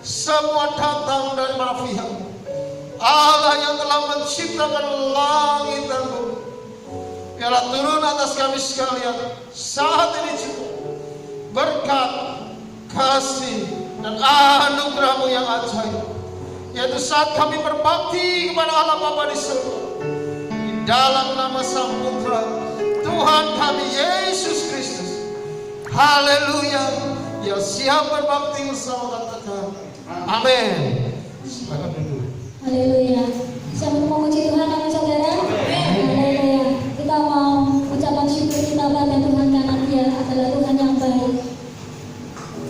semua datang dari pihak Allah yang telah menciptakan langit dan bumi. Biarlah turun atas kami sekalian saat ini juga berkat, kasih, dan anugerah-Mu yang ajaib, yaitu saat kami berbakti kepada Allah Bapa di surga, di dalam nama Sang Putra Tuhan kami Yesus Kristus. Haleluya. Yang siap berbakti bersama katakan amin. Silakan duduk. Haleluya. Siapa mau memuji Tuhan dengan saudara? Haleluya. Kita mau ucapan syukur kita pada Tuhan karena Dia adalah Tuhan yang baik.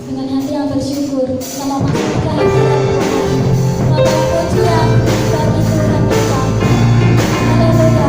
Dengan hati yang bersyukur kita mau menyanyikan Tuhan. Membawa pujian bagi Tuhan kita. Haleluya.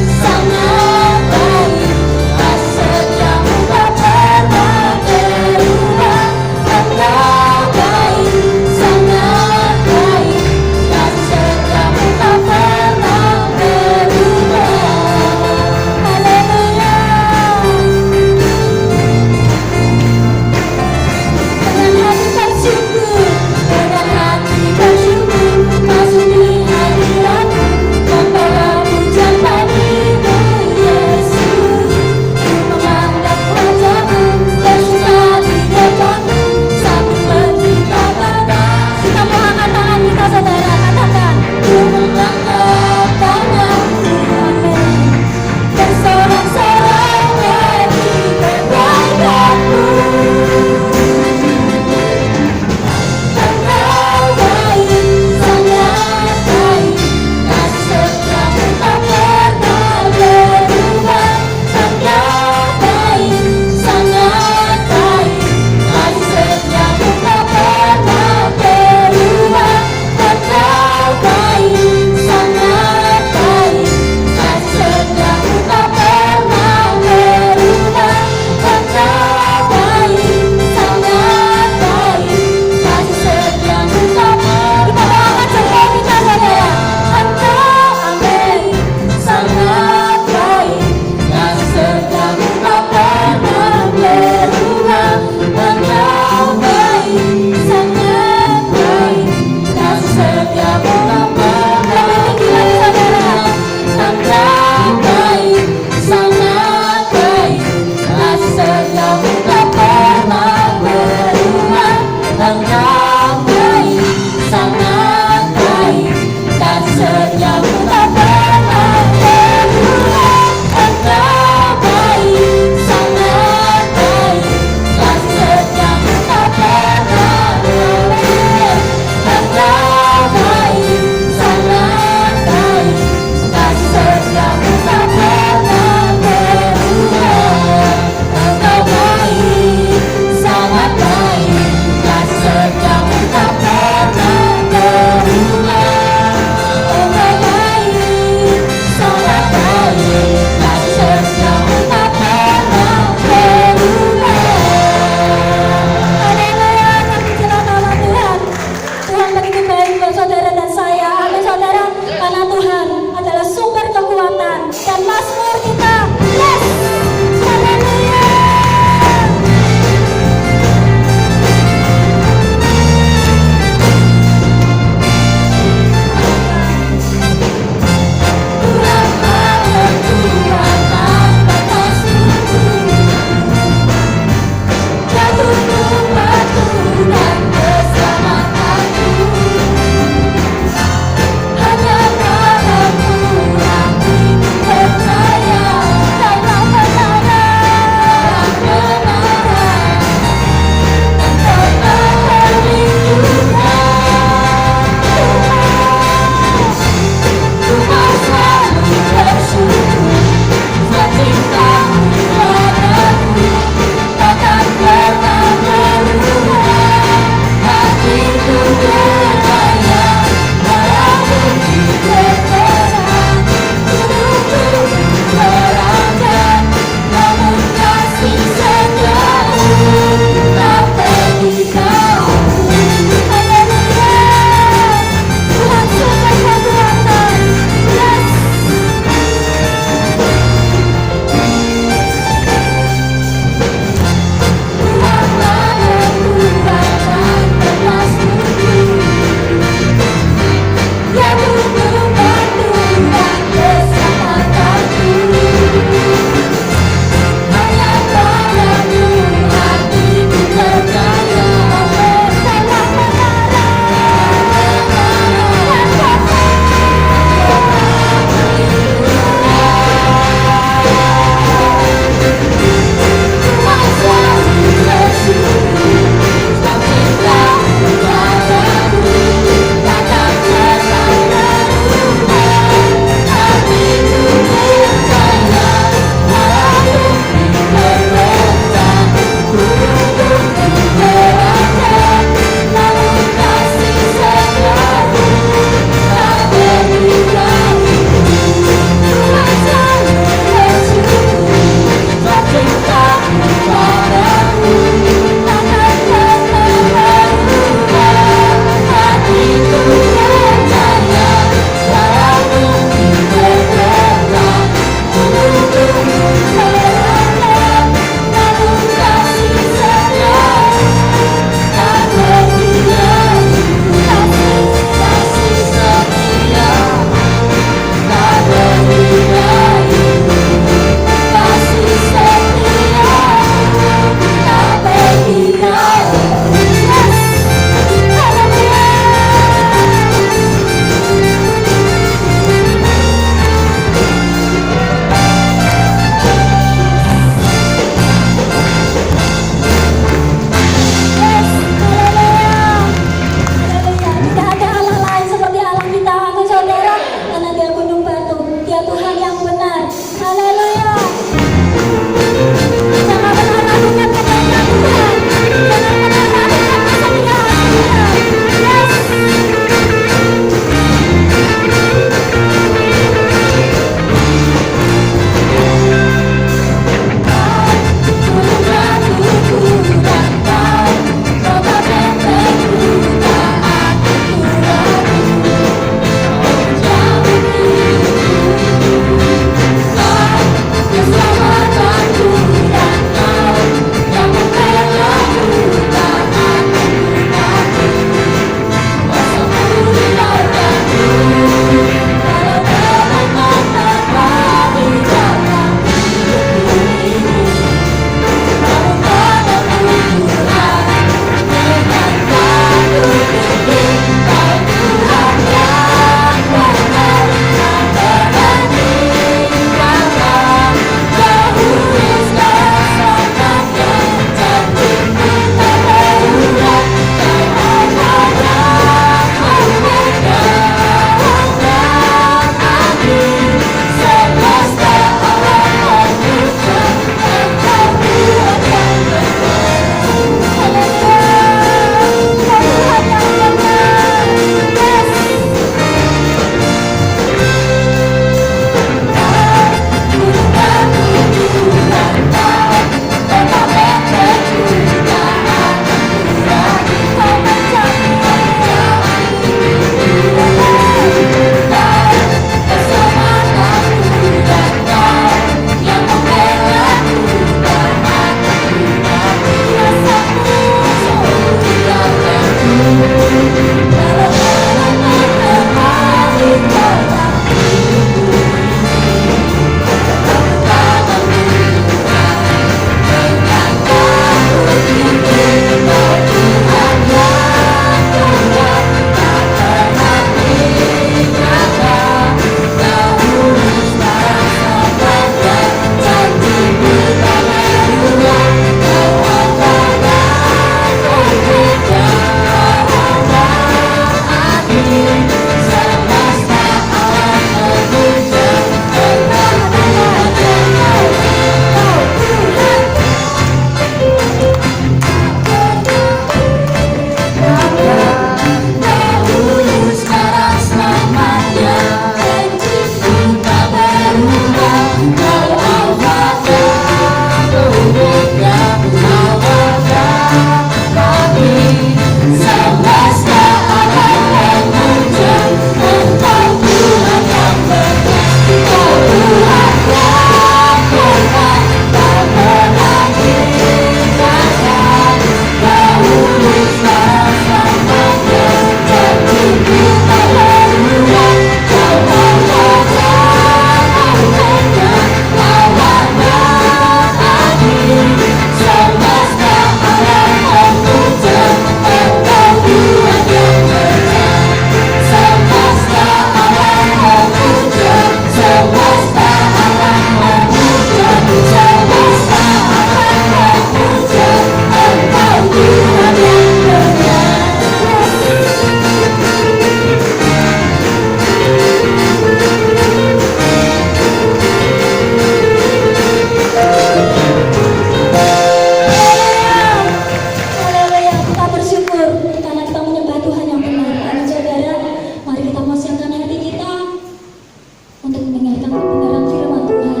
mendengarkan kebenaran firman Tuhan.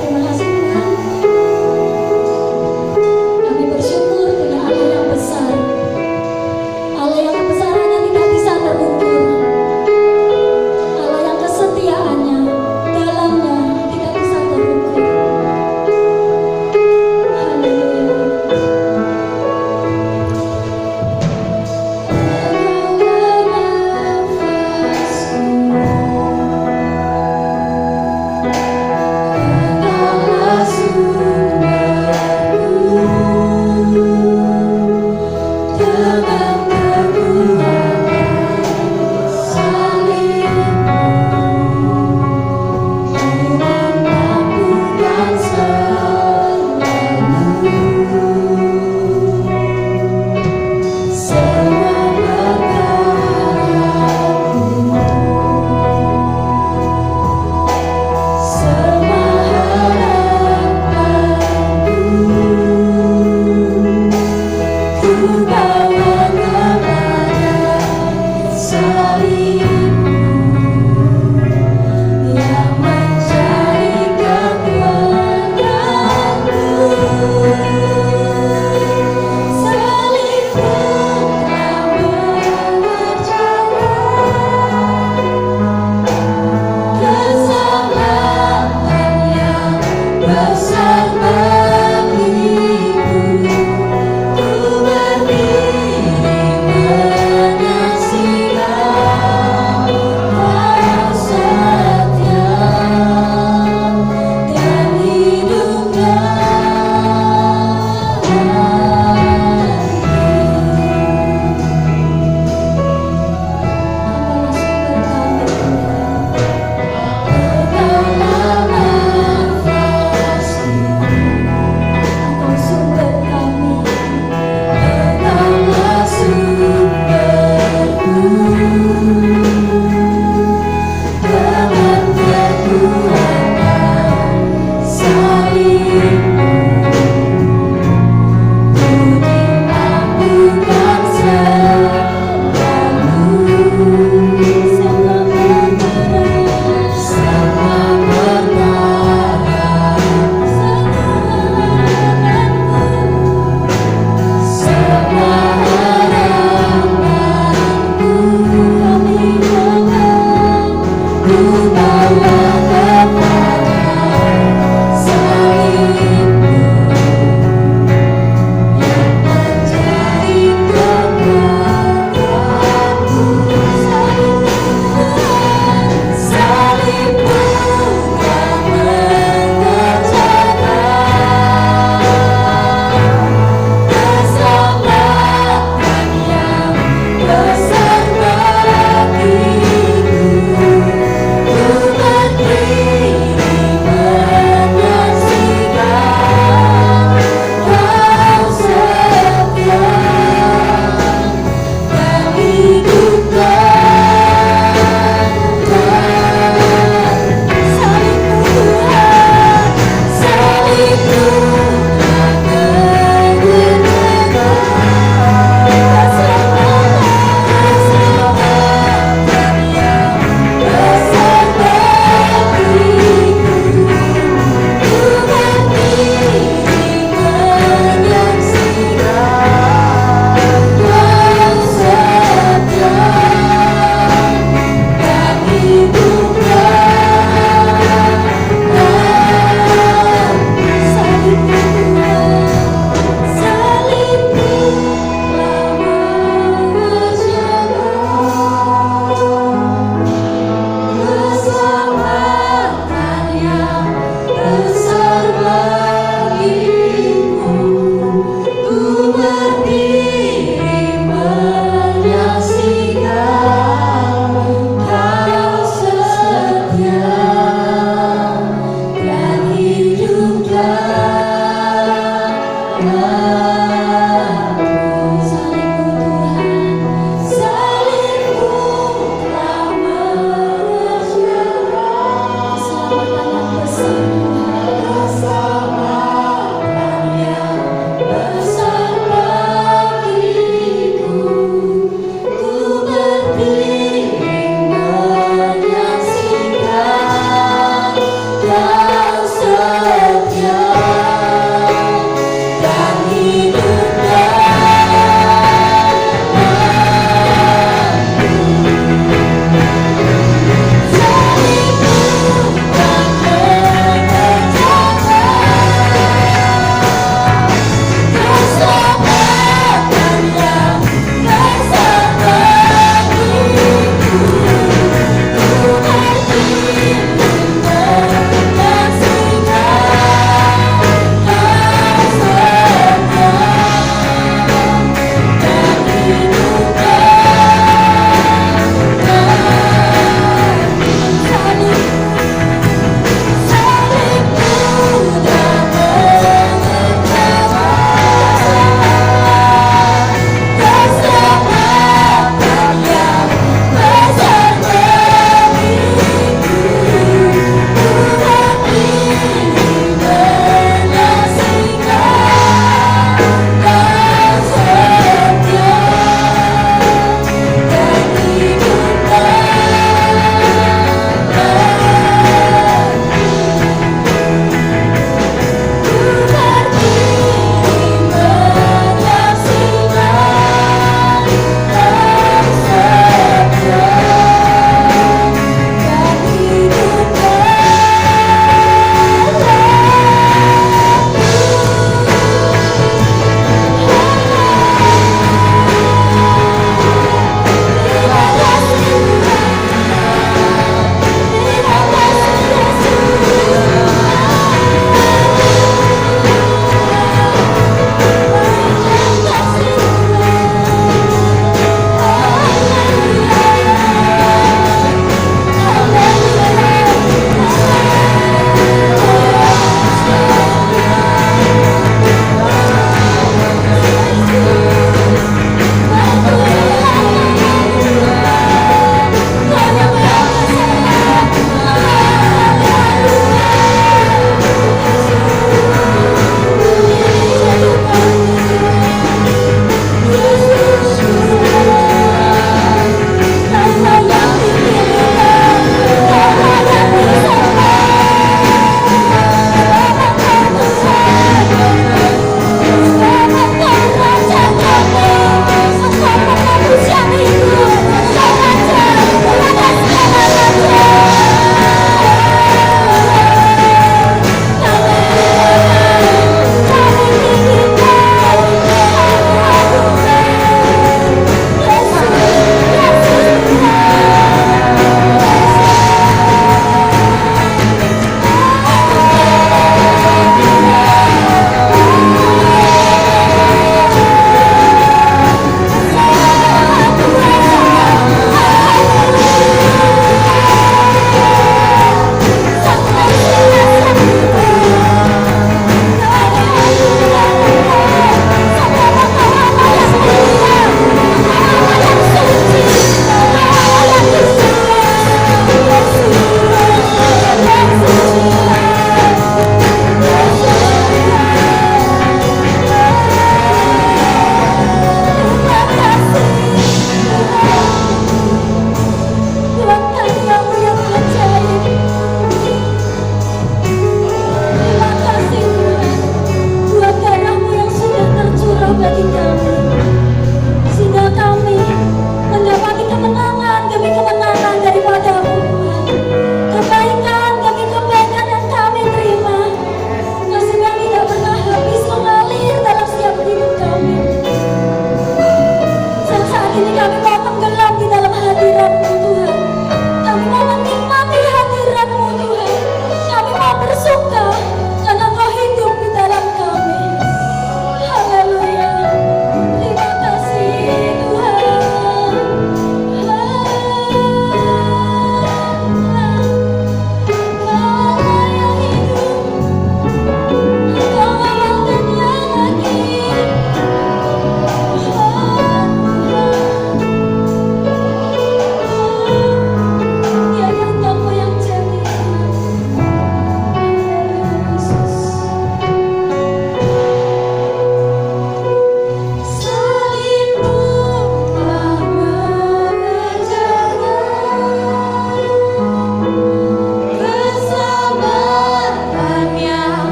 Terima kasih Tuhan. Kami bersyukur dengan Allah yang besar, Allah yang kebesarannya tidak bisa terukur, Allah yang kesetiaannya dalamnya tidak bisa terukur. Haleluya. Engkau nafasku,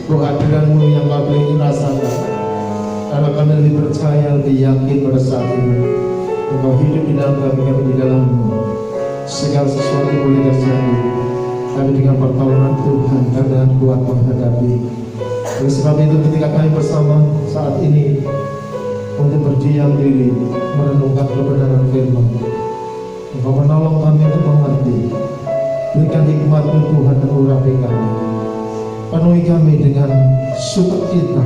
kehadiran-Mu yang kami rasakan. Karena kami lebih percaya, lebih yakin pada saat ini Engkau hidup di dalam kami, kami di dalam-Mu. Segala sesuatu boleh terjadi, tapi dengan pertolongan Tuhan kami dengan kuat menghadapi. Oleh sebab itu ketika kami bersama saat ini untuk berdiam diri merenungkan kebenaran firman, Engkau menolong kami untuk mengerti. Berikan hikmat-Mu Tuhan dan urapi kami. Penuhi kami dengan sukacita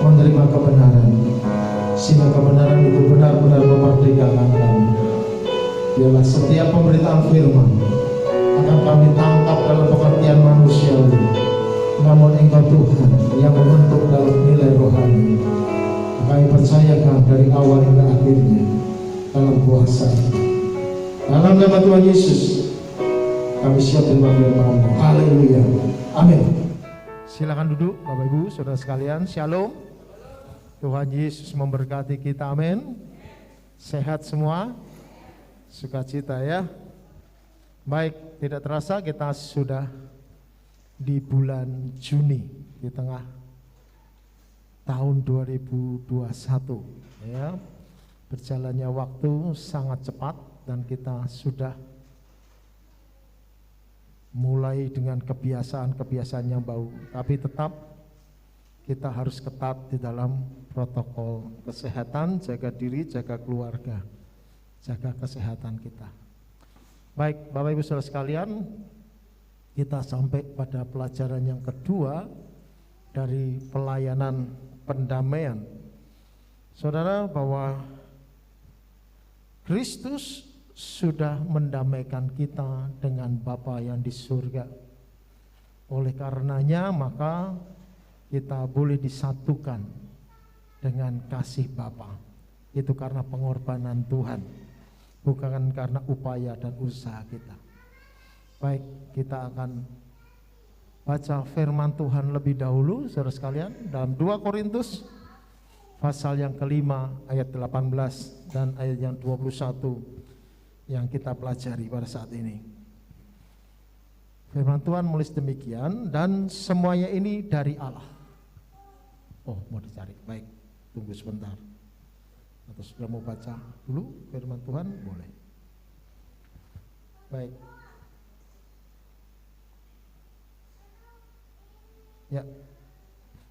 menerima kebenaran, sehingga kebenaran itu benar-benar memerdekakan kami. Biarlah setiap pemberitaan firman akan kami tangkap dalam pengertian manusiawi, namun Engkau Tuhan yang membentuk dalam nilai rohani. Kami percayakan dari awal hingga akhirnya dalam kuasa. Dalam nama Tuhan Yesus kami siap terima firman-Mu. Haleluya. Amin. Silakan duduk Bapak Ibu Saudara sekalian. Shalom. Tuhan Yesus memberkati kita. Amin. Sehat semua? Sukacita ya. Baik, tidak terasa kita sudah di bulan Juni, di tengah tahun 2021 ya. Berjalannya waktu sangat cepat dan kita sudah mulai dengan kebiasaan-kebiasaan yang baru, tapi tetap kita harus ketat di dalam protokol kesehatan, jaga diri, jaga keluarga, jaga kesehatan kita. Baik, Bapak Ibu Saudara sekalian, kita sampai pada pelajaran yang kedua dari pelayanan pendamaian. Saudara, bahwa Kristus sudah mendamaikan kita dengan Bapa yang di surga. Oleh karenanya maka kita boleh disatukan dengan kasih Bapa. Itu karena pengorbanan Tuhan, bukan karena upaya dan usaha kita. Baik, kita akan baca firman Tuhan lebih dahulu saudara sekalian dalam 2 Korintus pasal yang kelima ayat 18 dan ayat yang 21 yang kita pelajari pada saat ini. Firman Tuhan menulis demikian, dan semuanya ini dari Allah. Oh, mau dicari, baik, tunggu sebentar. Atau sudah mau baca dulu firman Tuhan? Boleh. Baik. Ya.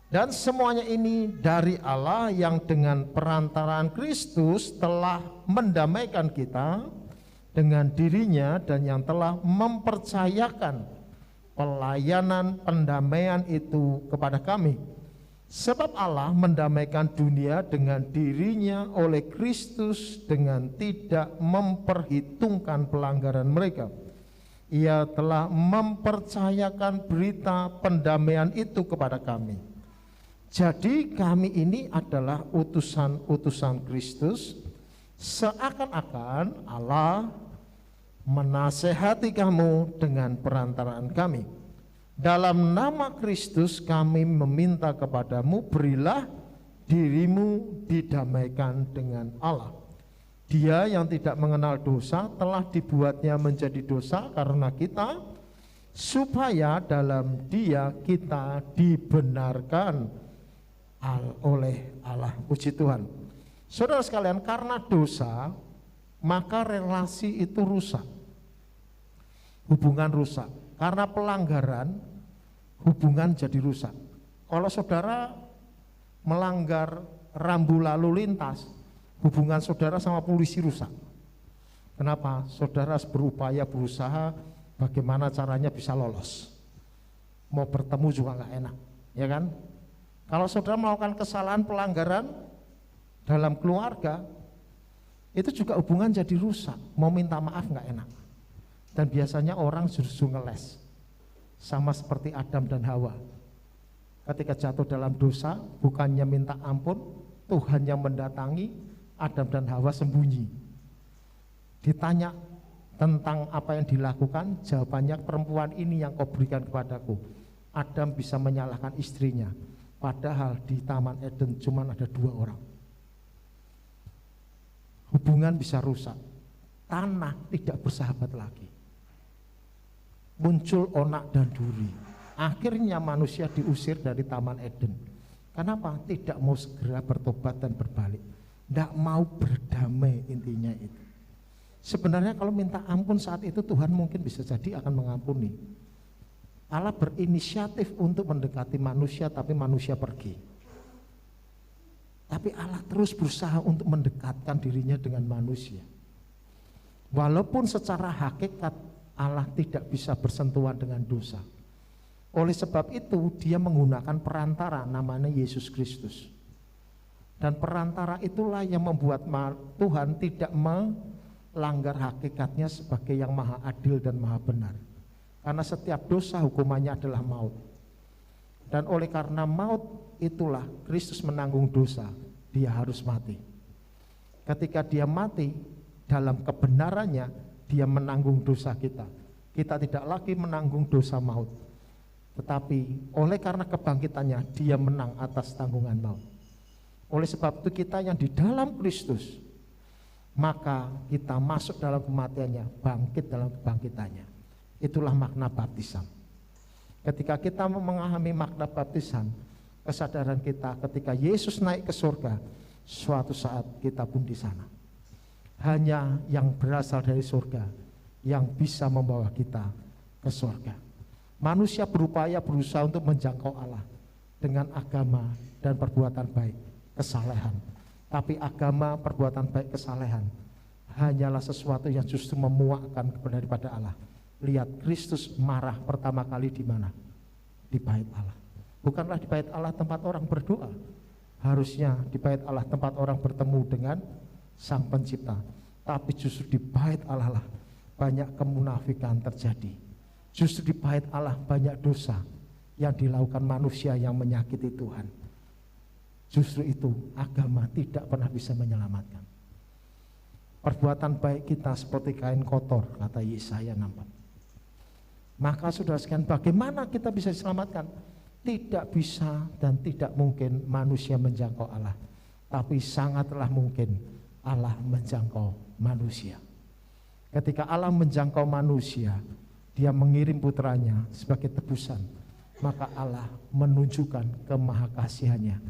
Dan semuanya ini dari Allah yang dengan perantaraan Kristus telah mendamaikan kita dengan dirinya dan yang telah mempercayakan pelayanan pendamaian itu kepada kami. Sebab Allah mendamaikan dunia dengan dirinya oleh Kristus dengan tidak memperhitungkan pelanggaran mereka. Ia telah mempercayakan berita pendamaian itu kepada kami. Jadi kami ini adalah utusan-utusan Kristus, seakan-akan Allah menasehati kamu dengan perantaraan kami. Dalam nama Kristus kami meminta kepadamu, berilah dirimu didamaikan dengan Allah. Dia yang tidak mengenal dosa telah dibuatnya menjadi dosa karena kita, supaya dalam Dia kita dibenarkan oleh Allah. Puji Tuhan. Saudara sekalian, karena dosa maka relasi itu rusak, hubungan rusak. Karena pelanggaran, hubungan jadi rusak. Kalau saudara melanggar rambu lalu lintas, hubungan saudara sama polisi rusak. Kenapa? Saudara berupaya, berusaha bagaimana caranya bisa lolos. Mau bertemu juga nggak enak, ya kan? Kalau saudara melakukan kesalahan pelanggaran dalam keluarga, itu juga hubungan jadi rusak. Mau minta maaf nggak enak. Dan biasanya orang justru ngeles, sama seperti Adam dan Hawa. Ketika jatuh dalam dosa, bukannya minta ampun, Tuhan yang mendatangi, Adam dan Hawa sembunyi. Ditanya tentang apa yang dilakukan, jawabannya, perempuan ini yang kau berikan kepadaku. Adam bisa menyalahkan istrinya, padahal di Taman Eden cuma ada 2 orang. Hubungan bisa rusak, tanah tidak bersahabat lagi. Muncul onak dan duri, Akhirnya manusia diusir dari Taman Eden. Kenapa? Tidak mau segera bertobat dan berbalik. Tidak mau berdamai, intinya itu. Sebenarnya kalau minta ampun saat itu Tuhan mungkin bisa jadi akan mengampuni. Allah berinisiatif untuk mendekati manusia, tapi manusia pergi. Tapi Allah terus berusaha untuk mendekatkan dirinya dengan manusia. Walaupun secara hakikat Allah tidak bisa bersentuhan dengan dosa. Oleh sebab itu dia menggunakan perantara namanya Yesus Kristus. Dan perantara itulah yang membuat Tuhan tidak melanggar hakikatnya sebagai yang maha adil dan maha benar. Karena setiap dosa hukumannya adalah maut. Dan oleh karena maut itulah Kristus menanggung dosa, dia harus mati. Ketika dia mati dalam kebenarannya, dia menanggung dosa kita. Kita tidak lagi menanggung dosa maut. Tetapi oleh karena kebangkitannya dia menang atas tanggungan maut. Oleh sebab itu kita yang di dalam Kristus, maka kita masuk dalam kematiannya, bangkit dalam kebangkitannya. Itulah makna baptisan. Ketika kita memahami makna baptisan, kesadaran kita ketika Yesus naik ke surga, suatu saat kita pun di sana. Hanya yang berasal dari surga yang bisa membawa kita ke surga. Manusia berusaha untuk menjangkau Allah dengan agama dan perbuatan baik, kesalehan. Tapi agama, perbuatan baik, kesalehan hanyalah sesuatu yang justru memuakkan daripada Allah. Lihat, Kristus marah pertama kali di mana? Di bait Allah. Bukanlah di bait Allah tempat orang berdoa. Harusnya di bait Allah tempat orang bertemu dengan Sang Pencipta. Tapi justru di bait Allah lah banyak kemunafikan terjadi. Justru di bait Allah banyak dosa yang dilakukan manusia yang menyakiti Tuhan. Justru itu agama tidak pernah bisa menyelamatkan. Perbuatan baik kita seperti kain kotor, kata Yesaya 64. Maka saudara sekalian, bagaimana kita bisa diselamatkan? Tidak bisa dan tidak mungkin manusia menjangkau Allah. Tapi sangatlah mungkin Allah menjangkau manusia. Ketika Allah menjangkau manusia, dia mengirim putranya sebagai tebusan, maka Allah menunjukkan kemahakasihannya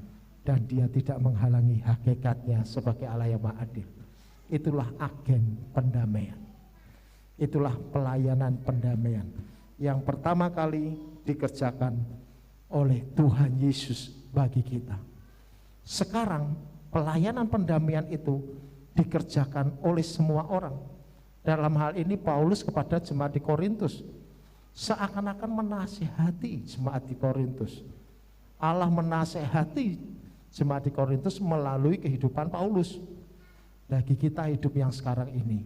dan dia tidak menghalangi hakikatnya sebagai Allah yang maha adil. Itulah agen pendamaian. Itulah pelayanan pendamaian yang pertama kali dikerjakan oleh Tuhan Yesus bagi kita. Sekarang pelayanan pendamaian itu dikerjakan oleh semua orang. Dalam hal ini Paulus kepada jemaat di Korintus seakan-akan menasihati jemaat di Korintus. Allah menasihati jemaat di Korintus melalui kehidupan Paulus. Bagi kita hidup yang sekarang ini,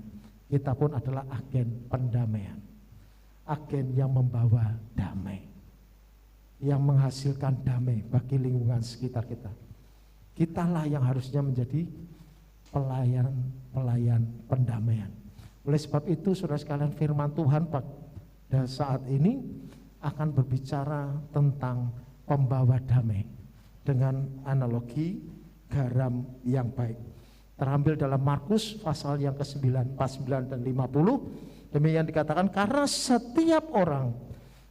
kita pun adalah agen pendamaian. Agen yang membawa damai, yang menghasilkan damai bagi lingkungan sekitar kita. Kitalah yang harusnya menjadi pelayan pendamaian. Oleh sebab itu saudara sekalian, firman Tuhan pada saat ini akan berbicara tentang pembawa damai dengan analogi garam yang baik. Terambil dalam Markus pasal yang ke-9, 49 dan 50. Demikian dikatakan, karena setiap orang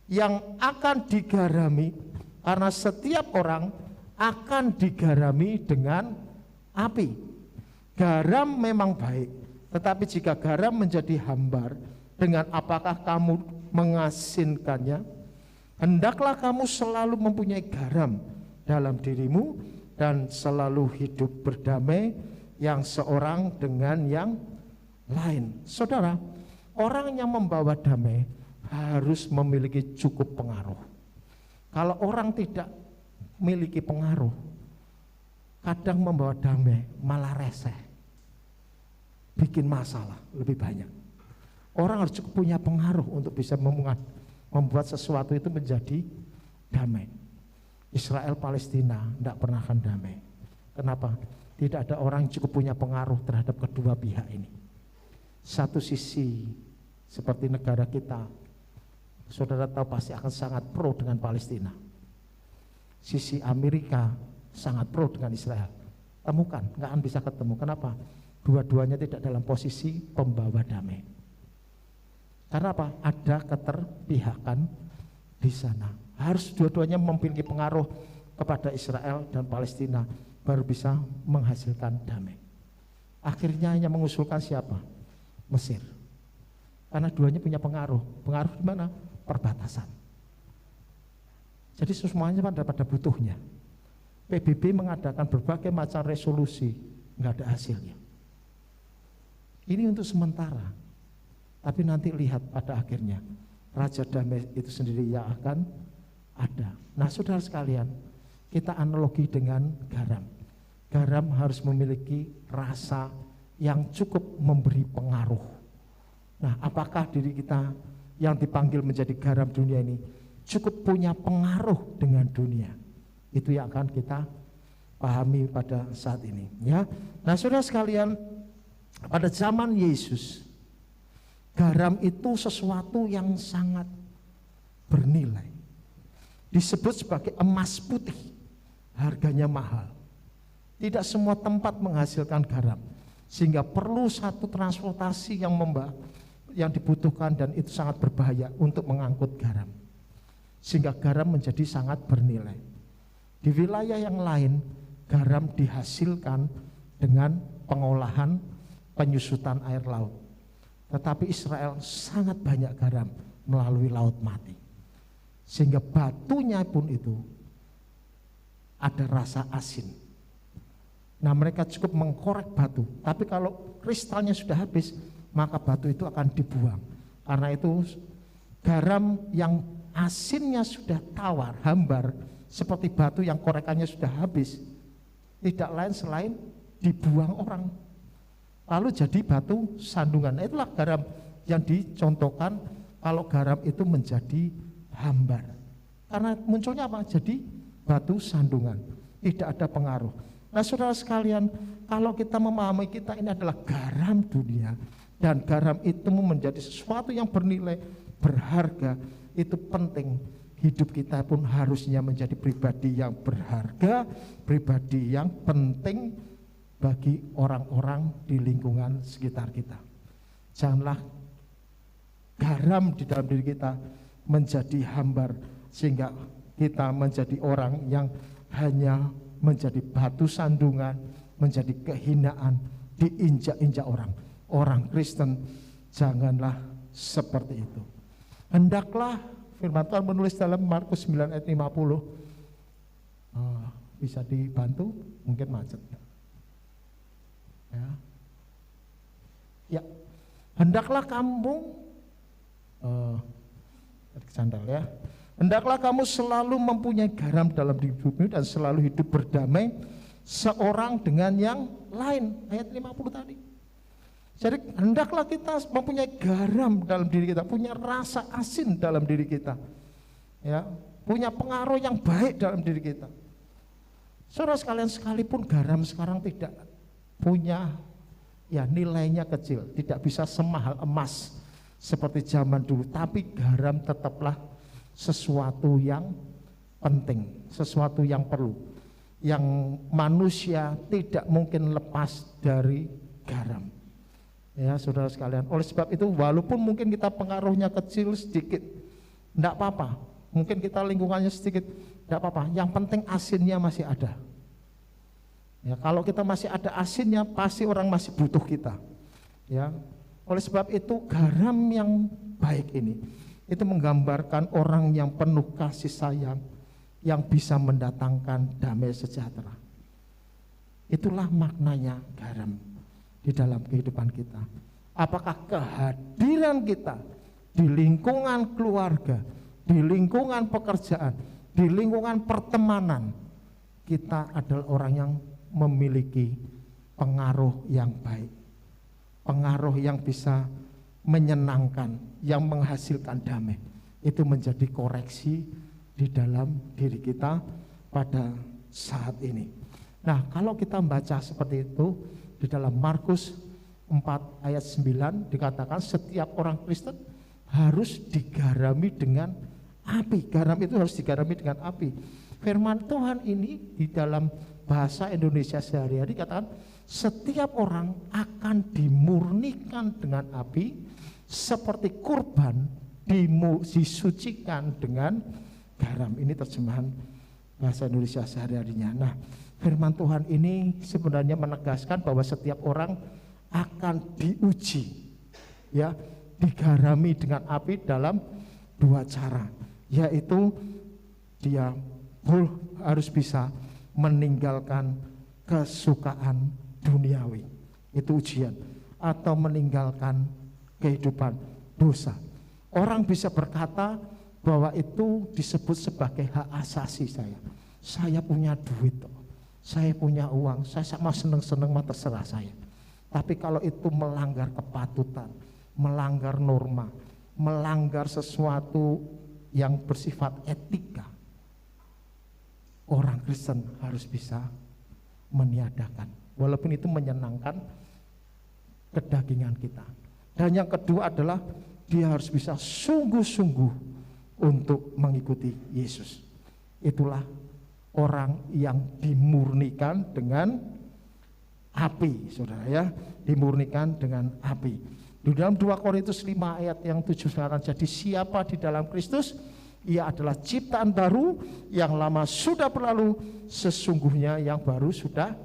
yang akan digarami, karena setiap orang akan digarami dengan api. Garam memang baik, tetapi jika garam menjadi hambar, dengan apakah kamu mengasinkannya? Hendaklah kamu selalu mempunyai garam dalam dirimu dan selalu hidup berdamai yang seorang dengan yang lain. Saudara, orang yang membawa damai harus memiliki cukup pengaruh. Kalau orang tidak memiliki pengaruh, kadang membawa damai malah reseh, bikin masalah lebih banyak. Orang harus cukup punya pengaruh untuk bisa membuat sesuatu itu menjadi damai. Israel Palestina tidak pernah akan damai. Kenapa? Tidak ada orang yang cukup punya pengaruh terhadap kedua pihak ini. Satu sisi seperti negara kita, saudara tahu pasti akan sangat pro dengan Palestina. Sisi Amerika sangat pro dengan Israel. Temukan, nggak akan bisa ketemu. Kenapa? Dua-duanya tidak dalam posisi pembawa damai. Karena apa? Ada keterpihakan di sana. Harus dua-duanya memiliki pengaruh kepada Israel dan Palestina baru bisa menghasilkan damai. Akhirnya hanya mengusulkan siapa? Mesir. Karena duanya punya pengaruh. Pengaruh di mana? Perbatasan. Jadi semuanya pada butuhnya. PBB mengadakan berbagai macam resolusi, nggak ada hasilnya. Ini untuk sementara. Tapi nanti lihat pada akhirnya Raja Damai itu sendiri yang akan ada. Nah, saudara sekalian, kita analogi dengan garam. Garam harus memiliki rasa yang cukup memberi pengaruh. Nah, apakah diri kita yang dipanggil menjadi garam dunia ini cukup punya pengaruh dengan dunia? Itu yang akan kita pahami pada saat ini, ya. Nah, saudara sekalian, pada zaman Yesus, garam itu sesuatu yang sangat bernilai. Disebut sebagai emas putih, harganya mahal. Tidak semua tempat menghasilkan garam, sehingga perlu satu transportasi yang dibutuhkan, dan itu sangat berbahaya untuk mengangkut garam. Sehingga garam menjadi sangat bernilai. Di wilayah yang lain, garam dihasilkan dengan pengolahan penyusutan air laut. Tetapi Israel sangat banyak garam melalui laut mati. Sehingga batunya pun itu ada rasa asin. Nah, mereka cukup mengkorek batu, tapi kalau kristalnya sudah habis, maka batu itu akan dibuang. Karena itu garam yang asinnya sudah tawar, hambar, seperti batu yang korekannya sudah habis, tidak lain selain dibuang orang. Lalu jadi batu sandungan. Nah, itulah garam yang dicontohkan kalau garam itu menjadi hambar. Karena munculnya apa? Jadi batu sandungan, tidak ada pengaruh. Nah, saudara sekalian, kalau kita memahami kita ini adalah garam dunia, dan garam itu menjadi sesuatu yang bernilai, berharga, itu penting. Hidup kita pun harusnya menjadi pribadi yang berharga, pribadi yang penting bagi orang-orang di lingkungan sekitar kita. Janganlah garam di dalam diri kita menjadi hambar, sehingga kita menjadi orang yang hanya menjadi batu sandungan, menjadi kehinaan, diinjak-injak orang. Orang Kristen janganlah seperti itu. Hendaklah, firman Tuhan menulis dalam Markus 9 ayat 50. Bisa dibantu? Mungkin macet. Ya, hendaklah kamu sandal ya. Hendaklah kamu selalu mempunyai garam dalam hidupmu dan selalu hidup berdamai seorang dengan yang lain. Ayat 50 tadi. Jadi hendaklah kita mempunyai garam dalam diri kita, punya rasa asin dalam diri kita, ya, punya pengaruh yang baik dalam diri kita. Saudara sekalian, sekalipun garam sekarang tidak punya, ya, nilainya kecil, tidak bisa semahal emas seperti zaman dulu, tapi garam tetaplah sesuatu yang penting, sesuatu yang perlu, yang manusia tidak mungkin lepas dari garam. Ya, saudara sekalian, oleh sebab itu walaupun mungkin kita pengaruhnya kecil sedikit, enggak apa-apa. Mungkin kita lingkungannya sedikit, enggak apa-apa. Yang penting asinnya masih ada. Ya, kalau kita masih ada asinnya, pasti orang masih butuh kita. Ya, oleh sebab itu garam yang baik ini, itu menggambarkan orang yang penuh kasih sayang, yang bisa mendatangkan damai sejahtera. Itulah maknanya garam di dalam kehidupan kita. Apakah kehadiran kita di lingkungan keluarga, di lingkungan pekerjaan, di lingkungan pertemanan, kita adalah orang yang memiliki pengaruh yang baik, pengaruh yang bisa menyenangkan, yang menghasilkan damai. Itu menjadi koreksi di dalam diri kita pada saat ini. Nah, kalau kita membaca seperti itu di dalam Markus 4 ayat 9 dikatakan setiap orang Kristen harus digarami dengan api. Garam itu harus digarami dengan api. Firman Tuhan ini di dalam bahasa Indonesia sehari-hari katakan setiap orang akan dimurnikan dengan api seperti kurban disucikan dengan garam. Ini terjemahan bahasa Indonesia sehari-harinya. Nah, firman Tuhan ini sebenarnya menegaskan bahwa setiap orang akan diuji, ya, digarami dengan api dalam dua cara, yaitu dia harus bisa meninggalkan kesukaan duniawi, itu ujian, atau meninggalkan kehidupan dosa. Orang bisa berkata bahwa itu disebut sebagai hak asasi saya. Saya punya duit, saya punya uang, saya sama seneng-seneng mah terserah saya. Tapi kalau itu melanggar kepatutan, melanggar norma, melanggar sesuatu yang bersifat etika, orang Kristen harus bisa meniadakan, walaupun itu menyenangkan kedagingan kita. Dan yang kedua adalah dia harus bisa sungguh-sungguh untuk mengikuti Yesus. Itulah orang yang dimurnikan dengan api, saudara ya, dimurnikan dengan api. Di dalam 2 Korintus 5 ayat yang 7 sekarang, jadi siapa di dalam Kristus, ia adalah ciptaan baru, yang lama sudah berlalu, sesungguhnya yang baru sudah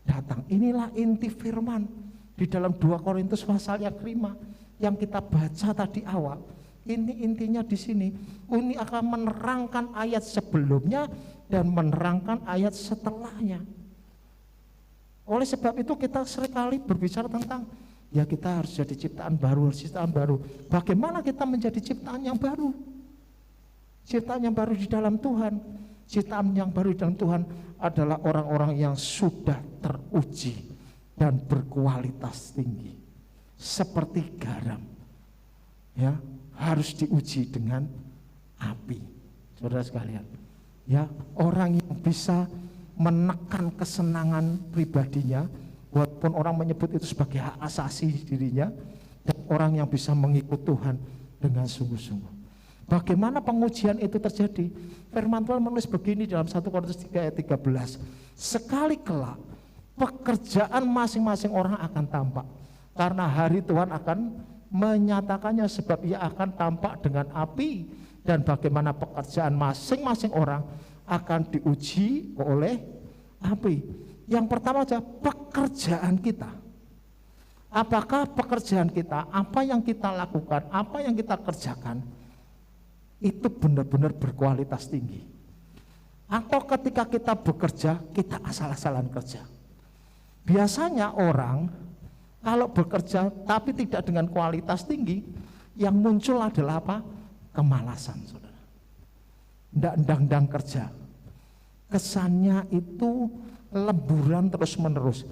datang. Inilah inti firman di dalam 2 Korintus pasal yang kelima yang kita baca tadi awal. Ini intinya di sini. Ini akan menerangkan ayat sebelumnya dan menerangkan ayat setelahnya. Oleh sebab itu kita seringkali berbicara tentang ya kita harus jadi ciptaan baru, ciptaan baru. Bagaimana kita menjadi ciptaan yang baru? Ciptaan yang baru di dalam Tuhan. Ciptaan yang baru di dalam Tuhan adalah orang-orang yang sudah teruji dan berkualitas tinggi. Seperti garam. Ya, harus diuji dengan api. Saudara sekalian, ya, orang yang bisa menekan kesenangan pribadinya, walaupun orang menyebut itu sebagai hak asasi dirinya, dan orang yang bisa mengikut Tuhan dengan sungguh-sungguh. Bagaimana pengujian itu terjadi? Firman Tuhan menulis begini dalam 1 Korintus 3 ayat 13. Sekali kelak pekerjaan masing-masing orang akan tampak, karena hari Tuhan akan menyatakannya, sebab ia akan tampak dengan api, dan bagaimana pekerjaan masing-masing orang akan diuji oleh api. Yang pertama saja, pekerjaan kita. Apakah pekerjaan kita, apa yang kita lakukan, apa yang kita kerjakan, itu benar-benar berkualitas tinggi? Atau ketika kita bekerja, kita asal-asalan kerja? Biasanya orang kalau bekerja tapi tidak dengan kualitas tinggi, yang muncul adalah apa? Kemalasan, saudara. Ndak endang-endang kerja. Kesannya itu lemburan terus-menerus.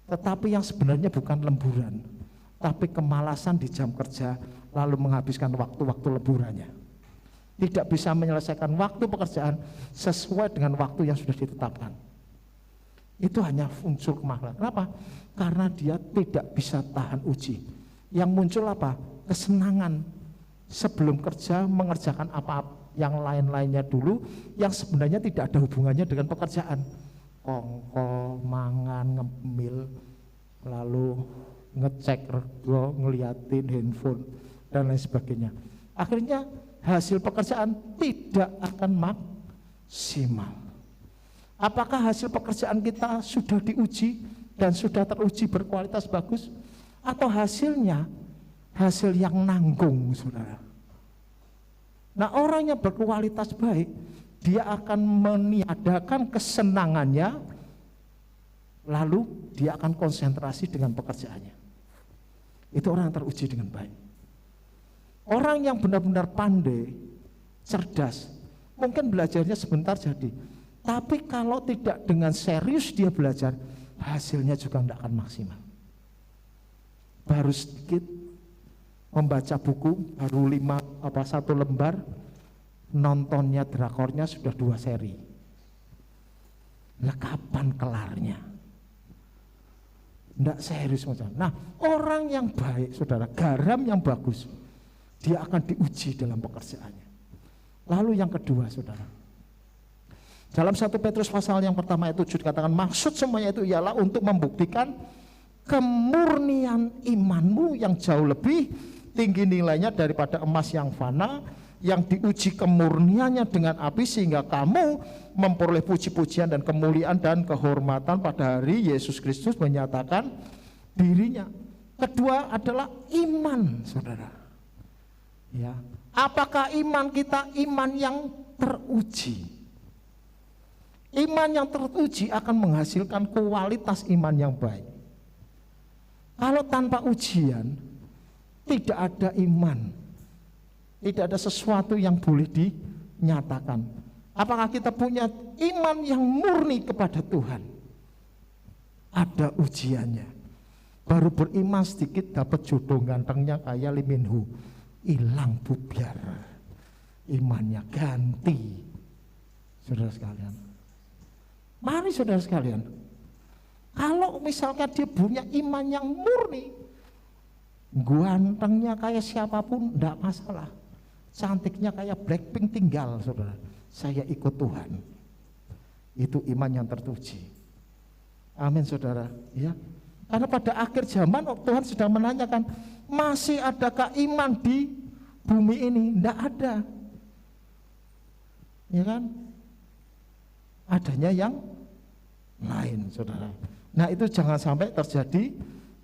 Tetapi yang sebenarnya bukan lemburan, tapi kemalasan di jam kerja, lalu menghabiskan waktu-waktu leburannya. Tidak bisa menyelesaikan waktu pekerjaan sesuai dengan waktu yang sudah ditetapkan. Itu hanya unsur kemalasan. Kenapa? Karena dia tidak bisa tahan uji. Yang muncul apa? Kesenangan. Sebelum kerja mengerjakan apa yang lain-lainnya dulu, yang sebenarnya tidak ada hubungannya dengan pekerjaan. Kongko, mangan, ngemil, lalu ngecek rego, ngeliatin handphone, dan lain sebagainya. Akhirnya hasil pekerjaan tidak akan maksimal. Apakah hasil pekerjaan kita sudah diuji dan sudah teruji berkualitas bagus, atau hasilnya hasil yang nanggung, saudara? Nah, orang yang berkualitas baik, dia akan meniadakan kesenangannya, lalu dia akan konsentrasi dengan pekerjaannya. Itu orang yang teruji dengan baik. Orang yang benar-benar pandai, cerdas, mungkin belajarnya sebentar jadi, tapi kalau tidak dengan serius dia belajar, hasilnya juga tidak akan maksimal. Baru sedikit membaca buku, baru 1 lembar, nontonnya drakornya sudah 2 seri. Nah, kapan kelarnya? Tidak serius macam. Nah, orang yang baik, saudara, garam yang bagus, dia akan diuji dalam pekerjaannya. Lalu yang kedua, saudara, dalam 1 Petrus pasal yang pertama ayat 7 dikatakan, maksud semuanya itu ialah untuk membuktikan kemurnian imanmu yang jauh lebih tinggi nilainya daripada emas yang fana, yang diuji kemurniannya dengan api sehingga kamu memperoleh puji-pujian dan kemuliaan dan kehormatan pada hari Yesus Kristus menyatakan dirinya. Kedua adalah iman, saudara. Ya, apakah iman kita iman yang teruji? Iman yang teruji akan menghasilkan kualitas iman yang baik. Kalau tanpa ujian, tidak ada iman, tidak ada sesuatu yang boleh dinyatakan. Apakah kita punya iman yang murni kepada Tuhan? Ada ujiannya. Baru beriman sedikit dapat jodoh gantengnya kayak Liminhu, hilang bubar, imannya ganti. Saudara sekalian, mari saudara sekalian, kalau misalkan dia punya iman yang murni, gantengnya kayak siapapun enggak masalah, cantiknya kayak Blackpink tinggal, saudara, saya ikut Tuhan. Itu iman yang terpuji. Amin, saudara. Ya, karena pada akhir zaman Tuhan sedang menanyakan, masih adakah iman di bumi ini? Enggak ada. Ya kan? Adanya yang lain, saudara. Nah, itu jangan sampai terjadi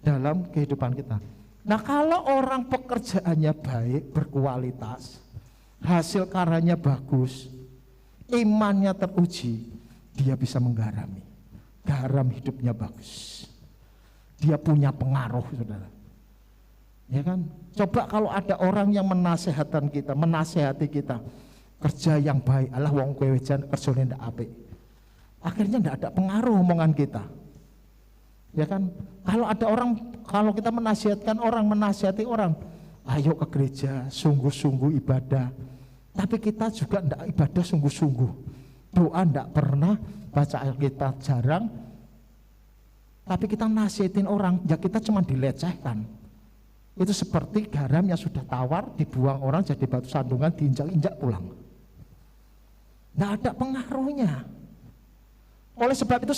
dalam kehidupan kita. Nah, kalau orang pekerjaannya baik, berkualitas, hasil karyanya bagus, imannya teruji, dia bisa menggarami. Garam hidupnya bagus. Dia punya pengaruh, saudara. Ya kan? Coba kalau ada orang yang menasehati kita, kerja yang baik, alah wong kowe jan kerjane ndak apik. Akhirnya ndak ada pengaruh omongan kita. Ya kan? Kalau kita menasihati orang, ayo ke gereja, sungguh-sungguh ibadah. Tapi kita juga ndak ibadah sungguh-sungguh. Doa ndak pernah, baca Alkitab jarang. Tapi kita nasihatin orang, ya kita cuma dilecehkan. Itu seperti garam yang sudah tawar, dibuang orang jadi batu sandungan, diinjak-injak pulang. Nggak ada pengaruhnya. Oleh sebab itu,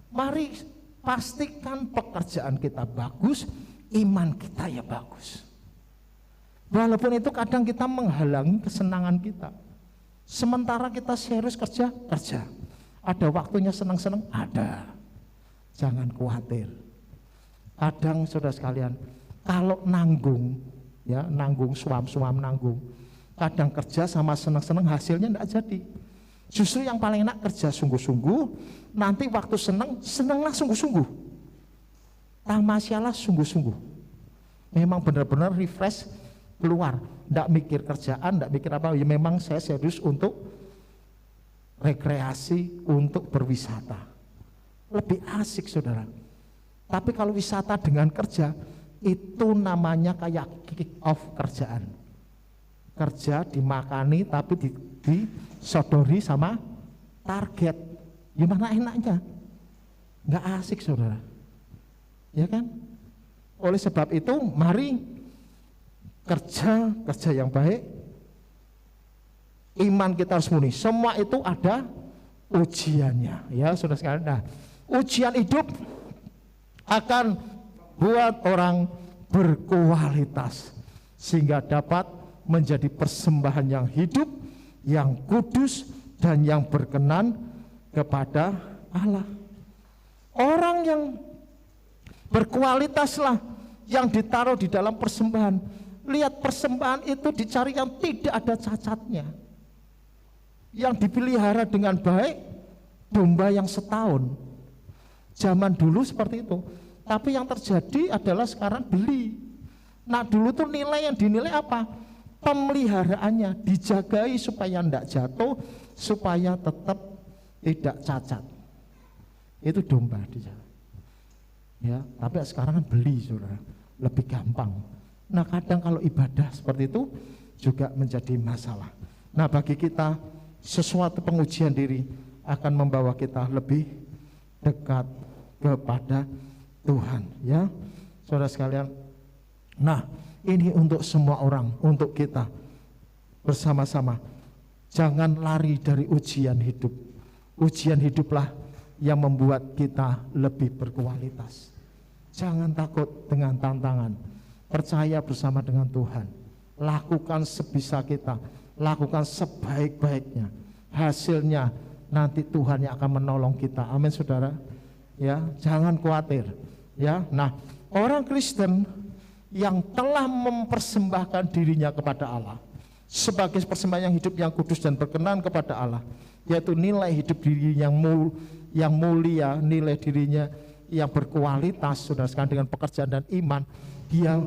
mari pastikan pekerjaan kita bagus, iman kita ya bagus. Walaupun itu kadang kita menghalangi kesenangan kita. Sementara kita serius kerja. Ada waktunya senang-senang, ada. Jangan khawatir. Kadang saudara sekalian, kalau nanggung, suam-suam nanggung, kadang kerja sama senang-senang hasilnya tidak jadi. Justru yang paling enak kerja sungguh-sungguh, nanti waktu senanglah sungguh-sungguh. Tamasyalah sungguh-sungguh. Memang benar-benar refresh keluar, tidak mikir kerjaan, tidak mikir apa. Ya memang saya serius untuk rekreasi, untuk berwisata. Lebih asik, saudara. Tapi kalau wisata dengan kerja, itu namanya kayak kick off kerjaan. Kerja dimakani tapi disodori sama target. Gimana enaknya? Nggak asik, saudara. Ya kan? Oleh sebab itu, mari kerja yang baik. Iman kita harus murni. Semua itu ada ujiannya, ya saudara sekalian. Nah, ujian hidup akan buat orang berkualitas sehingga dapat menjadi persembahan yang hidup, yang kudus dan yang berkenan kepada Allah. Orang yang berkualitaslah yang ditaruh di dalam persembahan. Lihat, persembahan itu dicari yang tidak ada cacatnya, yang dipelihara dengan baik, domba yang setahun. Zaman dulu seperti itu. Tapi yang terjadi adalah sekarang beli. Nah, dulu tuh nilai yang dinilai apa? Pemeliharaannya, dijagai supaya tidak jatuh, supaya tetap tidak cacat. Itu domba di sana. Ya, tapi sekarang kan beli, saudara, lebih gampang. Nah, kadang kalau ibadah seperti itu juga menjadi masalah. Nah, bagi kita sesuatu pengujian diri akan membawa kita lebih dekat kepada Tuhan, ya saudara sekalian. Nah, ini untuk semua orang, untuk kita bersama-sama. Jangan lari dari ujian hidup. Ujian hiduplah yang membuat kita lebih berkualitas. Jangan takut dengan tantangan. Percaya bersama dengan Tuhan. lakukan sebisa kita, lakukan sebaik-baiknya. Hasilnya nanti Tuhan yang akan menolong kita. Amin saudara. Ya, jangan khawatir. Ya, nah orang Kristen yang telah mempersembahkan dirinya kepada Allah sebagai persembahan yang hidup, yang kudus dan berkenan kepada Allah, yaitu nilai hidup diri yang mulia, nilai dirinya yang berkualitas, saudara sekalian, dengan pekerjaan dan iman, dia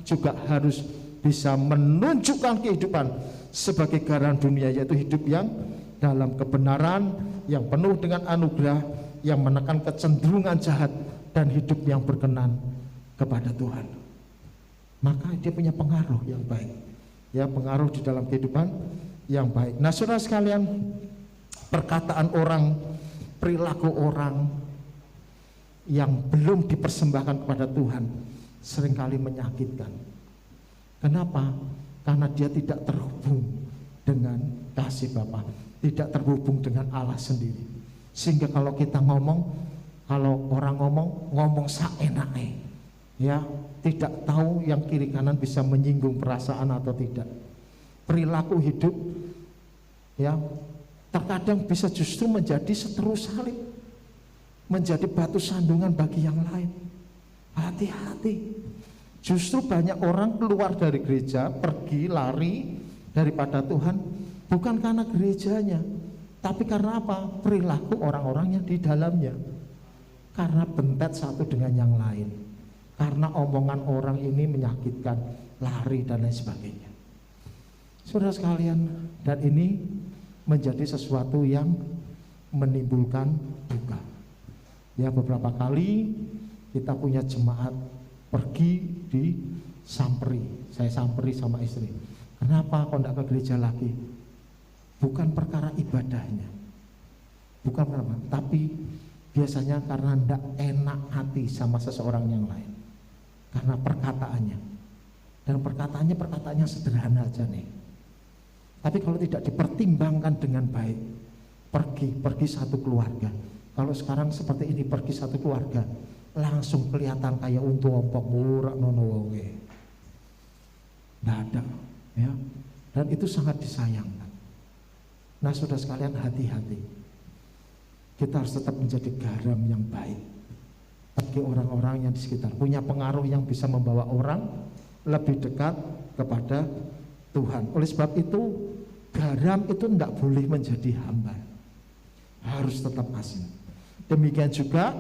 juga harus bisa menunjukkan kehidupan sebagai garam dunia, yaitu hidup yang dalam kebenaran, yang penuh dengan anugerah, yang menekan kecenderungan jahat, dan hidup yang berkenan kepada Tuhan. Maka dia punya pengaruh yang baik, ya, pengaruh di dalam kehidupan yang baik. Nah saudara sekalian, perkataan orang, perilaku orang yang belum dipersembahkan kepada Tuhan seringkali menyakitkan. Kenapa? Karena dia tidak terhubung dengan kasih Bapa, tidak terhubung dengan Allah sendiri. Sehingga kalau kita ngomong, kalau orang ngomong seenaknya, ya, tidak tahu yang kiri kanan bisa menyinggung perasaan atau tidak. Perilaku hidup, ya, terkadang bisa justru menjadi seteru salib, menjadi batu sandungan bagi yang lain. Hati-hati. Justru banyak orang keluar dari gereja, pergi lari daripada Tuhan, bukan karena gerejanya, tapi karena apa? Perilaku orang-orang yang di dalamnya. Karena bentet satu dengan yang lain, karena omongan orang ini menyakitkan, lari dan lain sebagainya. Saudara sekalian, dan ini menjadi sesuatu yang menimbulkan duka. Ya, beberapa kali kita punya jemaat pergi di samperi, saya samperi sama istri. Kenapa kok enggak ke gereja lagi? Bukan perkara ibadahnya, bukan perkara, tapi biasanya karena enggak enak hati sama seseorang yang lain, karena perkataannya. Dan perkataannya sederhana aja nih, tapi kalau tidak dipertimbangkan dengan baik, pergi satu keluarga. Kalau sekarang seperti ini, pergi satu keluarga, langsung kelihatan kayak untu ompong murah nono wonge, nggak ada, ya. Dan itu sangat disayangkan. Nah saudara sekalian, hati-hati. Kita harus tetap menjadi garam yang baik bagi orang-orang yang di sekitar, punya pengaruh yang bisa membawa orang lebih dekat kepada Tuhan. Oleh sebab itu, garam itu tidak boleh menjadi hambar, harus tetap asin. Demikian juga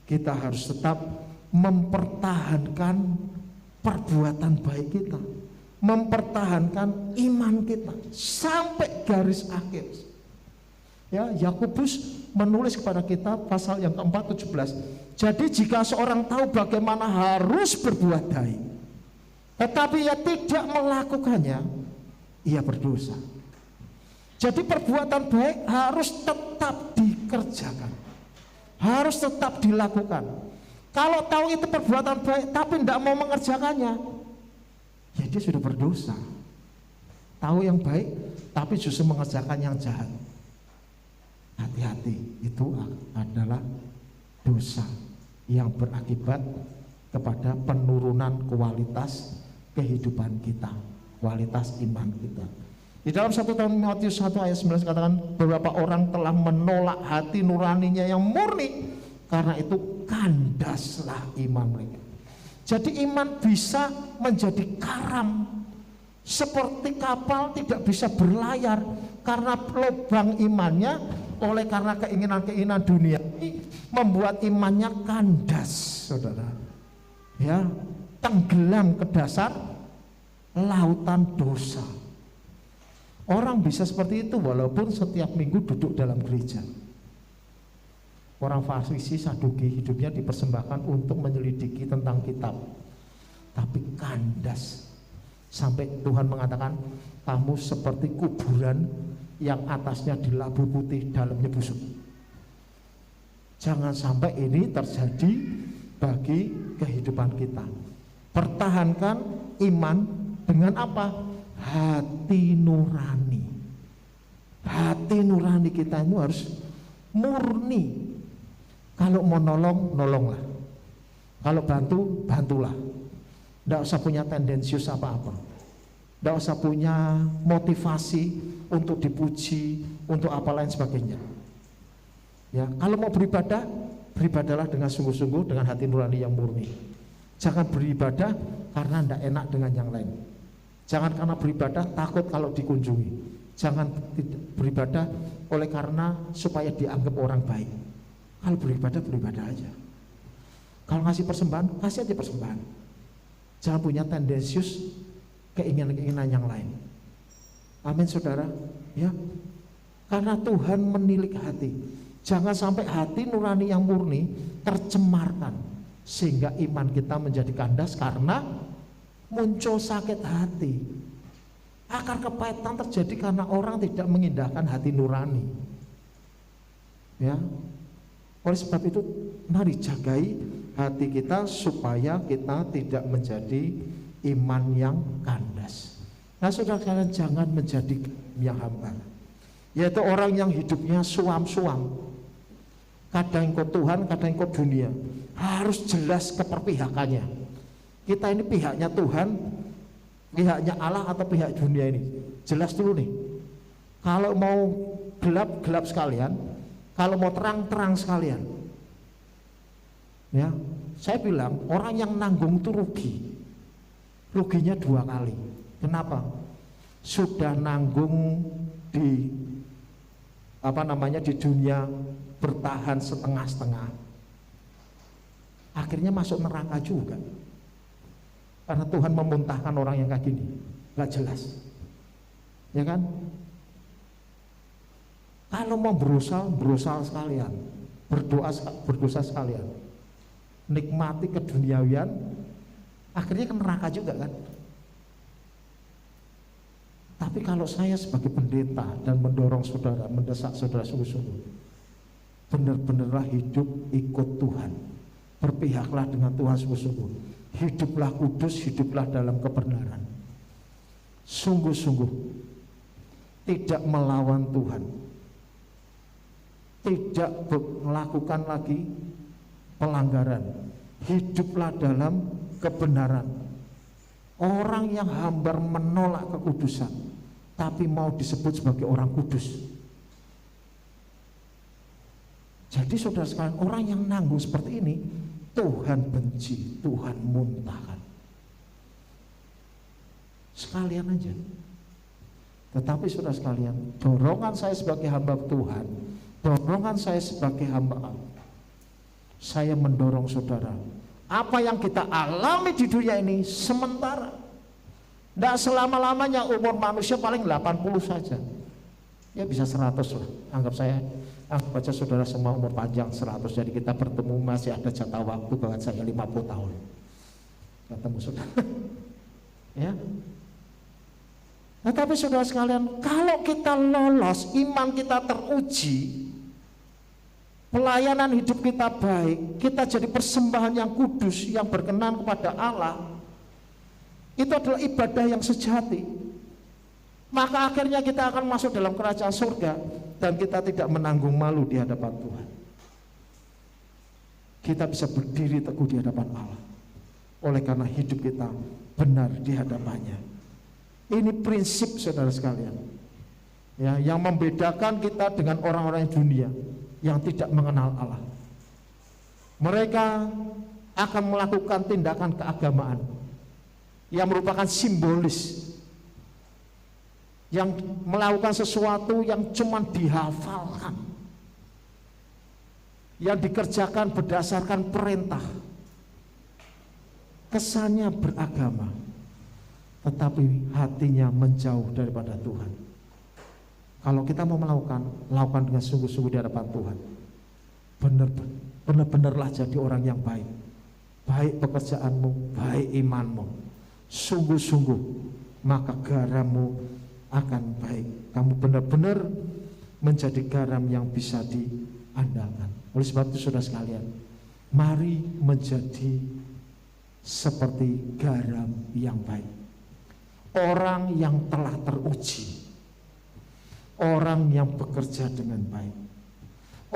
kita harus tetap mempertahankan perbuatan baik kita, mempertahankan iman kita sampai garis akhir. Ya, Yakobus menulis kepada kita pasal yang keempat 17. Jadi jika seorang tahu bagaimana harus berbuat baik, tetapi ia tidak melakukannya, ia berdosa. Jadi perbuatan baik harus tetap dikerjakan, harus tetap dilakukan. Kalau tahu itu perbuatan baik tapi tidak mau mengerjakannya, ya dia sudah berdosa. Tahu yang baik tapi justru mengerjakan yang jahat. Hati-hati, itu adalah dosa yang berakibat kepada penurunan kualitas kehidupan kita, kualitas iman kita. Di dalam 1 Timotius 1 ayat 19 katakan, beberapa orang telah menolak hati nuraninya yang murni, karena itu kandaslah iman mereka. Jadi iman bisa menjadi karam, seperti kapal tidak bisa berlayar karena lubang imannya, oleh karena keinginan-keinginan dunia ini membuat imannya kandas, saudara. Ya, tenggelam ke dasar lautan dosa. Orang bisa seperti itu walaupun setiap minggu duduk dalam gereja. Orang Farisi, Saduki hidupnya dipersembahkan untuk menyelidiki tentang kitab, tapi kandas sampai Tuhan mengatakan, kamu seperti kuburan yang atasnya dilabu putih, dalamnya busuk. Jangan sampai ini terjadi bagi kehidupan kita. Pertahankan iman dengan apa? Hati nurani. Hati nurani kita itu harus murni. Kalau mau nolong, nolonglah. Kalau bantu, bantulah. Tidak usah punya tendensius apa-apa. tidak usah punya motivasi untuk dipuji, untuk apa lain sebagainya. Ya, kalau mau beribadah, beribadahlah dengan sungguh-sungguh, dengan hati nurani yang murni. Jangan beribadah karena tidak enak dengan yang lain. Jangan karena beribadah takut kalau dikunjungi. Jangan beribadah oleh karena supaya dianggap orang baik. Kalau beribadah, beribadah aja. Kalau ngasih persembahan, kasih aja persembahan. Jangan punya tendensius keinginan-keinginan yang lain. Amin saudara, ya. Karena Tuhan menilik hati. Jangan sampai hati nurani yang murni tercemarkan sehingga iman kita menjadi kandas karena muncul sakit hati. Akar kepahitan terjadi karena orang tidak mengindahkan hati nurani. Ya. Oleh sebab itu, mari jagai hati kita supaya kita tidak menjadi iman yang kandas. Nah, saudara sekalian, jangan menjadi yang hambar, yaitu orang yang hidupnya suam-suam. Kadang ikut Tuhan, kadang ikut dunia. Harus jelas keperpihakannya. Kita ini pihaknya Tuhan, pihaknya Allah atau pihak dunia ini. Jelas dulu nih. Kalau mau gelap, gelap sekalian. Kalau mau terang, terang sekalian. Ya, saya bilang orang yang nanggung itu rugi. Ruginya 2 kali. Kenapa? Sudah nanggung di di dunia bertahan setengah-setengah. Akhirnya masuk neraka juga. Karena Tuhan memuntahkan orang yang kayak gini, nggak jelas. Ya kan? Kalau mau berusaha sekalian, berdosa sekalian, nikmati keduniawian, akhirnya ke neraka juga kan. Tapi kalau saya sebagai pendeta dan mendorong saudara, mendesak saudara sungguh-sungguh, benar-benarlah hidup ikut Tuhan, berpihaklah dengan Tuhan sungguh-sungguh, hiduplah kudus, hiduplah dalam kebenaran, sungguh-sungguh tidak melawan Tuhan, tidak melakukan lagi pelanggaran, hiduplah dalam kebenaran. Orang yang hambar menolak kekudusan tapi mau disebut sebagai orang kudus. Jadi saudara sekalian, orang yang nanggung seperti ini Tuhan benci, Tuhan muntahkan. Sekalian aja. Tetapi saudara sekalian, dorongan saya sebagai hamba Tuhan, dorongan saya sebagai hamba Allah, saya mendorong saudara, apa yang kita alami di dunia ini sementara. Tidak selama-lamanya. Umur manusia paling 80 saja. Ya bisa 100 lah. Anggap aja saudara semua umur panjang 100. Jadi kita bertemu masih ada jatah waktu, bahkan saya 50 tahun ketemu saudara. Ya. Nah, tapi saudara sekalian, kalau kita lolos, iman kita teruji, pelayanan hidup kita baik, kita jadi persembahan yang kudus, yang berkenan kepada Allah, itu adalah ibadah yang sejati. Maka akhirnya kita akan masuk dalam kerajaan surga dan kita tidak menanggung malu di hadapan Tuhan. Kita bisa berdiri teguh di hadapan Allah oleh karena hidup kita benar di hadapannya. Ini prinsip saudara sekalian, ya, yang membedakan kita dengan orang-orang dunia yang tidak mengenal Allah. Mereka akan melakukan tindakan keagamaan yang merupakan simbolis, yang melakukan sesuatu yang cuma dihafalkan, yang dikerjakan berdasarkan perintah. Kesannya beragama, tetapi hatinya menjauh daripada Tuhan. Kalau kita mau lakukan dengan sungguh-sungguh di hadapan Tuhan, benar-benarlah jadi orang yang baik. Baik pekerjaanmu, baik imanmu, sungguh-sungguh, maka garammu akan baik. Kamu benar-benar menjadi garam yang bisa diandalkan. Oleh sebab itu saudara sekalian, mari menjadi seperti garam yang baik, orang yang telah teruji, orang yang bekerja dengan baik,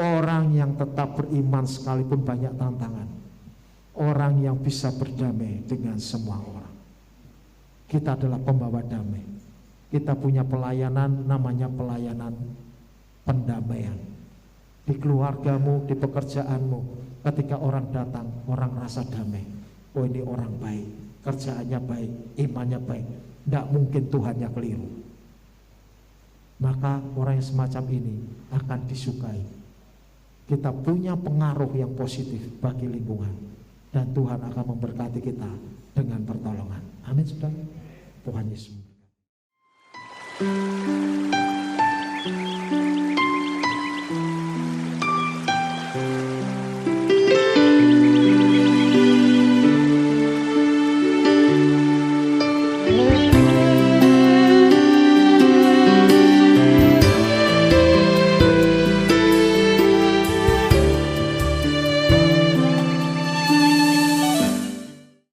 orang yang tetap beriman sekalipun banyak tantangan, orang yang bisa berdamai dengan semua orang. kita adalah pembawa damai. Kita punya pelayanan namanya pelayanan pendamaian. Di keluargamu, di pekerjaanmu, ketika orang datang, orang rasa damai. Oh, ini orang baik, kerjaannya baik, imannya baik. Tidak mungkin Tuhannya keliru. Maka orang yang semacam ini akan disukai. Kita punya pengaruh yang positif bagi lingkungan, dan Tuhan akan memberkati kita dengan pertolongan. Amin, saudara. Tuhan Yesus memberkati.